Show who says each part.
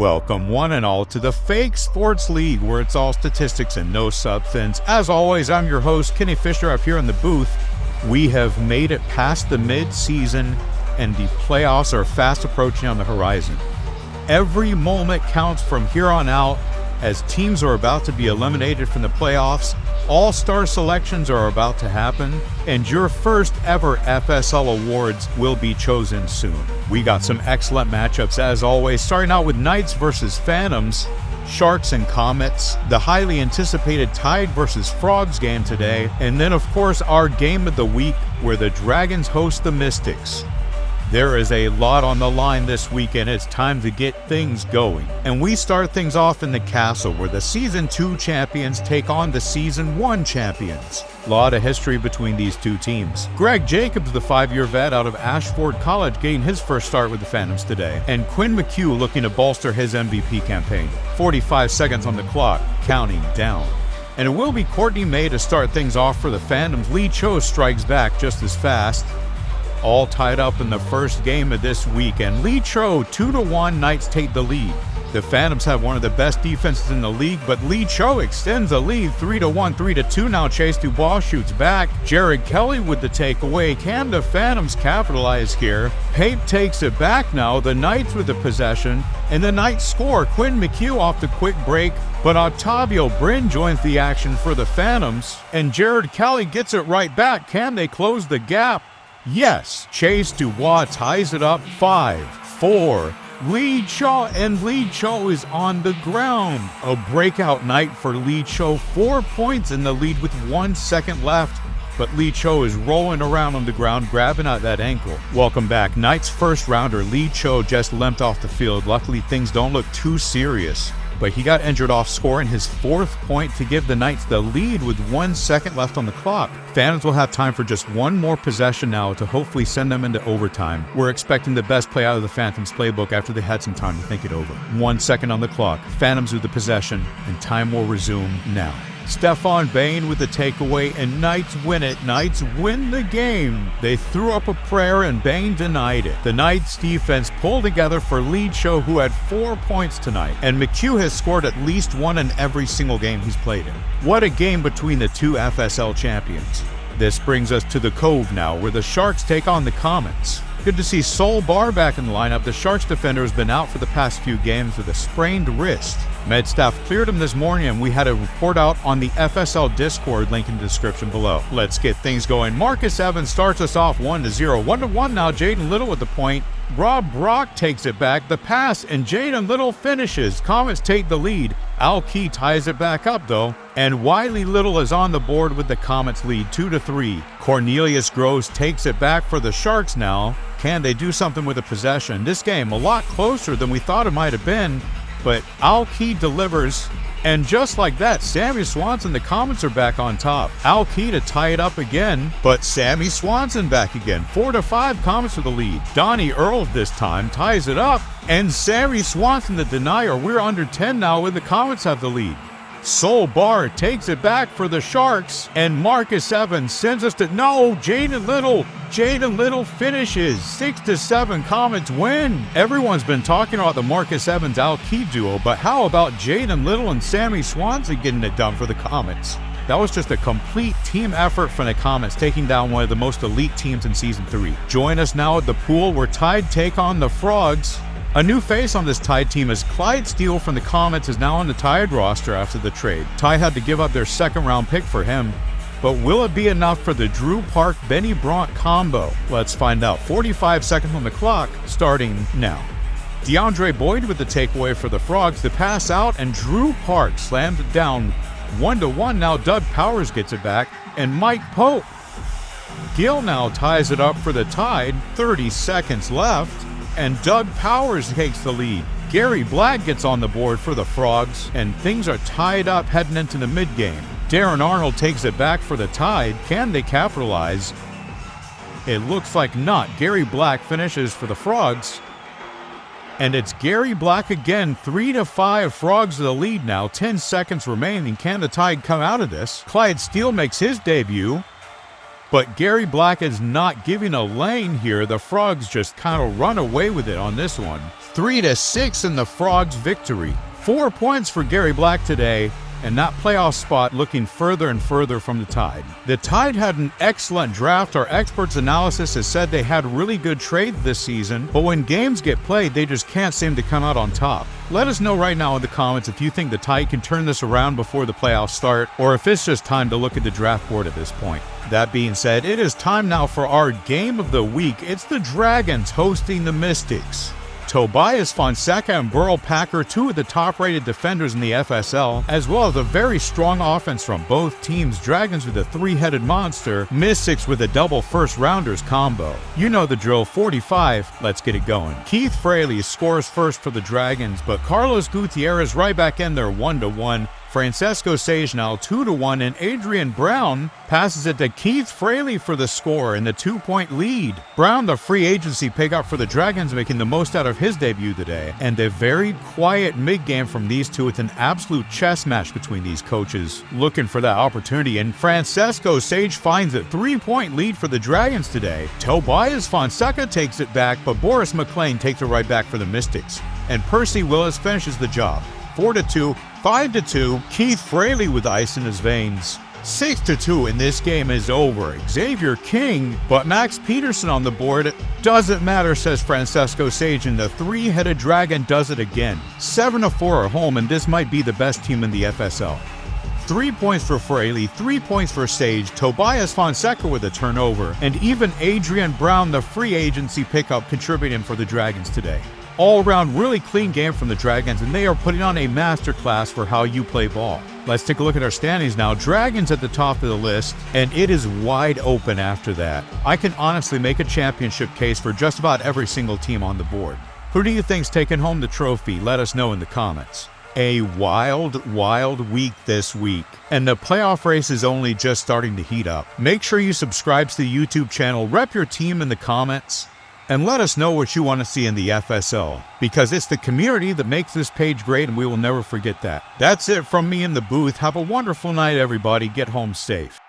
Speaker 1: Welcome one and all to the Fake Sports League, where it's all statistics and no substance. As always, I'm your host, Kenny Fisher, up here in the booth. We have made it past the mid-season, and the playoffs are fast approaching on the horizon. Every moment counts from here on out, as teams are about to be eliminated from the playoffs. All-star selections are about to happen, and your first ever FSL awards will be chosen soon. We got some excellent matchups as always, starting out with Knights versus Phantoms, Sharks and Comets, the highly anticipated Tide versus Frogs game today, and then of course our game of the week where the Dragons host the Mystics. There is a lot on the line this weekend. It's time to get things going. And we start things off in the Castle, where the Season 2 champions take on the Season 1 champions. A lot of history between these two teams. Greg Jacobs, the 5-year vet out of Ashford College, getting his first start with the Phantoms today. And Quinn McHugh looking to bolster his MVP campaign. 45 seconds on the clock, counting down. And it will be Courtney May to start things off for the Phantoms. Lee Cho strikes back just as fast. All tied up in the first game of this week, and Lee Cho 2-1, Knights take the lead. The Phantoms have one of the best defenses in the league, but Lee Cho extends the lead 3-1, 3-2 now. Chase Dubois shoots back. Jared Kelly with the takeaway. Can the Phantoms capitalize here? Pape takes it back now. The Knights with the possession, and the Knights score. Quinn McHugh off the quick break, but Octavio Bryn joins the action for the Phantoms, and Jared Kelly gets it right back. Can they close the gap? Yes, Chase Dubois ties it up 5-4. Lee Cho, and Lee Cho is on the ground. A breakout night for Lee Cho, 4 points in the lead with 1 second left. But Lee Cho is rolling around on the ground, grabbing at that ankle. Welcome back. Knights first rounder Lee Cho just limped off the field. Luckily, things don't look too serious, but he got injured off scoring his 4th point to give the Knights the lead with 1 second left on the clock. Phantoms will have time for just one more possession now to hopefully send them into overtime. We're expecting the best play out of the Phantoms playbook after they had some time to think it over. 1 second on the clock. Phantoms with the possession, and time will resume now. Stefan Bain with the takeaway, and Knights win it. Knights win the game. They threw up a prayer and Bain denied it. The Knights defense pulled together for Lee Cho, who had 4 points tonight, and McHugh has scored at least one in every single game he's played in. What a game between the two FSL champions. This brings us to the Cove now, where the Sharks take on the Comets. Good to see Sol Barr back in the lineup. The Sharks defender has been out for the past few games with a sprained wrist. Med staff cleared him this morning, and we had a report out on the FSL Discord, link in the description below. Let's get things going. Marcus Evans starts us off 1-0. 1-1 now, Jaden Little with the point. Rob Brock takes it back, the pass, and Jaden Little finishes. Comets take the lead. Al Key ties it back up though, and Wiley Little is on the board with the Comets lead 2-3. Cornelius Groves takes it back for the Sharks now. Can they do something with the possession? This game a lot closer than we thought it might have been, but Al Key delivers, and just like that, Sammy Swanson, the Comets are back on top. Al Key to tie it up again, but Sammy Swanson back again. 4-5, Comets with the lead. Donnie Earl this time ties it up, and Sammy Swanson the denier. We're under 10 now, and the Comets have the lead. Sol Barr takes it back for the Sharks, and Marcus Evans sends us to, no, Jaden Little finishes. 6-7, Comets win. Everyone's been talking about the Marcus Evans-Al Key duo, but how about Jaden Little and Sammy Swanson getting it done for the Comets? That was just a complete team effort from the Comets, taking down one of the most elite teams in Season 3. Join us now at the pool, where Tide take on the Frogs. A new face on this Tide team is Clyde Steele from the Comets is now on the Tide roster after the trade. Tide had to give up their 2nd-round pick for him, but will it be enough for the Drew Park-Benny Bront combo? Let's find out. 45 seconds on the clock, starting now. DeAndre Boyd with the takeaway for the Frogs. The pass out, and Drew Park slammed it down 1-1. Now Doug Powers gets it back, and Mike Pope. Gill now ties it up for the Tide. 30 seconds left, and Doug Powers takes the lead. Gary Black gets on the board for the Frogs, and things are tied up heading into the mid-game. Darren Arnold takes it back for the Tide. Can they capitalize? It looks like not. Gary Black finishes for the Frogs, and it's Gary Black again. 3-5, Frogs to the lead now. 10 seconds remaining. Can the Tide come out of this? Clyde Steele makes his debut. But Gary Black is not giving a lane here. The Frogs just kind of run away with it on this one. 3-6 in the Frogs' victory. 4 points for Gary Black today, and that playoff spot looking further and further from the Tide. The Tide had an excellent draft. Our experts' analysis has said they had really good trades this season, but when games get played, they just can't seem to come out on top. Let us know right now in the comments if you think the Tide can turn this around before the playoffs start, or if it's just time to look at the draft board at this point. That being said, it is time now for our game of the week. It's the Dragons hosting the Mystics. Tobias Fonseca and Burl Packer, two of the top-rated defenders in the FSL, as well as a very strong offense from both teams. Dragons with a three-headed monster, Mystics with a double first-rounders combo. You know the drill, 45, let's get it going. Keith Fraley scores first for the Dragons, but Carlos Gutierrez right back in there 1-1. Francesco Sage now 2-1, and Adrian Brown passes it to Keith Fraley for the score in the 2-point lead. Brown, the free agency pickup for the Dragons, making the most out of his debut today. And a very quiet mid-game from these two. It's an absolute chess match between these coaches, looking for that opportunity. And Francesco Sage finds a 3-point lead for the Dragons today. Tobias Fonseca takes it back, but Boris McLean takes it right back for the Mystics. And Percy Willis finishes the job. 4-2, 5-2, Keith Fraley with ice in his veins. 6-2, and this game is over. Xavier King, but Max Peterson on the board. Doesn't matter, says Francesco Sage, and the three-headed dragon does it again. 7-4 at home, and this might be the best team in the FSL. 3 points for Fraley, 3 points for Sage, Tobias Fonseca with a turnover, and even Adrian Brown, the free agency pickup, contributing for the Dragons today. All-around really clean game from the Dragons, and they are putting on a masterclass for how you play ball. Let's take a look at our standings now. Dragons at the top of the list, and it is wide open after that. I can honestly make a championship case for just about every single team on the board. Who do you think's taking home the trophy? Let us know in the comments. A wild, wild week this week, and the playoff race is only just starting to heat up. Make sure you subscribe to the YouTube channel, rep your team in the comments, and let us know what you want to see in the FSL, because it's the community that makes this page great, and we will never forget that. That's it from me in the booth. Have a wonderful night, everybody. Get home safe.